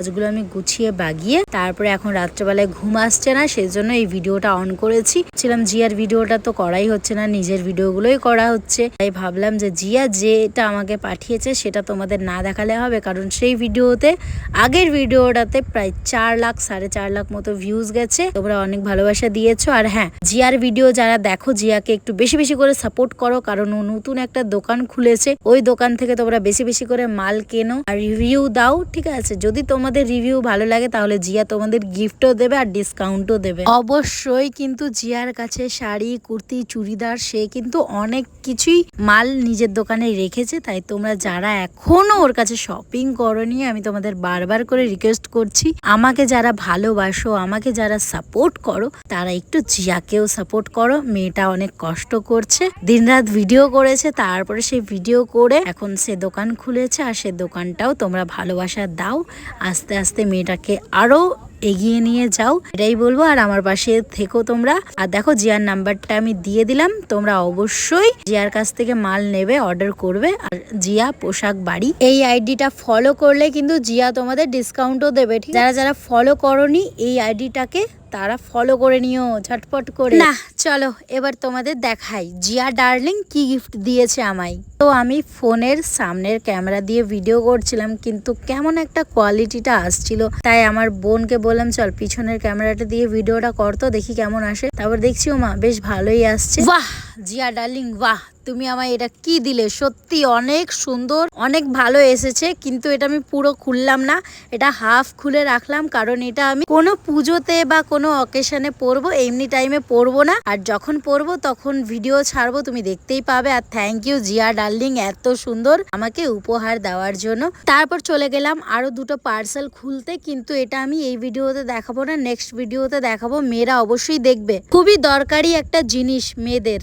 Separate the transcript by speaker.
Speaker 1: কাজগুলো আমি গুছিয়ে বাগিয়ে তারপরে এখন রাত্রেবেলায় ঘুম আসছে না, সেজন্য এই ভিডিওটা অন করেছি। ছিলাম জিয়ার ভিডিওটা তো করাই হচ্ছে না, নিজের ভিডিওগুলোই করা হচ্ছে। তাই ভাবলাম যে জিয়া যেটা আমাকে পাঠিয়েছে সেটা তোমাদের না দেখালে হবে, কারণ সেই ভিডিওতে আগের ভিডিওটাতে প্রায় 4 লাখ 4.5 লাখ মতো ভিউজ গেছে। তোমরা অনেক ভালোবাসা দিয়েছো। আর হ্যাঁ, জিয়ার ভিডিও যারা দেখো জিয়াকে একটু বেশি বেশি করে সাপোর্ট করো, কারণ ও নতুন একটা দোকান খুলেছে। ওই দোকান থেকে তোমরা বেশি বেশি করে মাল কেনো আর রিভিউ দাও, ঠিক আছে? যদি তোমাদের রিভিউ ভালো লাগে তাহলে জিয়া তোমাদের গিফটও দেবে আর ডিসকাউন্টও দেবে। অবশ্যই কিন্তু জিয়ার কাছে শাড়ি, কুর্তি, চুড়িদার সে কিন্তু অনেক কিছুই মাল নিজের দোকানে রেখেছে। তাই তোমরা যারা এখনো ওর কাছে শপিং করোনি, আমি তোমাদের বারবার করে রিকোয়েস্ট করছি, আমাকে যারা ভালোবাসো, আমাকে যারা সাপোর্ট করো, তারা একটু জিয়াকেও সাপোর্ট করো। মেয়েটা অনেক কষ্ট করছে, দিনরাত ভিডিও করেছে, তারপরে সে ভিডিও করে এখন সে দোকান খুলেছে। আর সে দোকানটাও তোমরা ভালোবাসা দাও, আস্তে আস্তে মেয়েটাকে আরো এগিয়ে নিয়ে যাও, এটাই বলবো। আর আমার পাশে থেকো তোমরা। আর দেখো জিয়ার নাম্বারটা আমি দিয়ে দিলাম, তোমরা অবশ্যই জিয়ার কাছ থেকে মাল নেবে, অর্ডার করবে। আর জিয়া পোশাক বাড়ি এই আইডিটা ফলো করলে কিন্তু জিয়া তোমাদের ডিসকাউন্টও দেবে, ঠিক? যারা যারা ফলো করনি এই আইডিটাকে তারা ফলো করে নিও ঝটপট করে। না চলো এবার তোমাদের দেখাই জিয়া ডার্লিং কি গিফট দিয়েছে আমায়। তো আমি ফোনের সামনের ক্যামেরা দিয়ে ভিডিও করছিলাম, কিন্তু কেমন একটা কোয়ালিটিটা আসছিল, তাই আমার বোনকে বললাম চল পিছনের ক্যামেরাটা দিয়ে ভিডিওটা করতো, দেখি কেমন আসে। তারপর দেখছি ও মা বেশ ভালোই আসছে। বাহ জিয়া ডার্লিং বাহ, তুমি আমায় এটা কি দিলে, সত্যি অনেক সুন্দর, অনেক ভালো এসেছে। কিন্তু এটা আমি পুরো খুললাম না, এটা হাফ খুলে রাখলাম, কারণ এটা আমি কোনো পুজোতে বা কোনো অকেশনে পরবো, এমনি টাইমে পরবো না। আর যখন পরবো তখন ভিডিও ছাড়বো, তুমি দেখতেই পাবে। আর থ্যাংক ইউ জিয়া ডার্লিং এত সুন্দর আমাকে উপহার দেওয়ার জন্য। তারপর চলে গেলাম আরো দুটো পার্সেল খুলতে, কিন্তু এটা আমি এই ভিডিওতে দেখাবো না, নেক্সট ভিডিওতে দেখাবো। মেয়েরা অবশ্যই দেখবে, খুবই দরকারি একটা জিনিস মেয়েদের।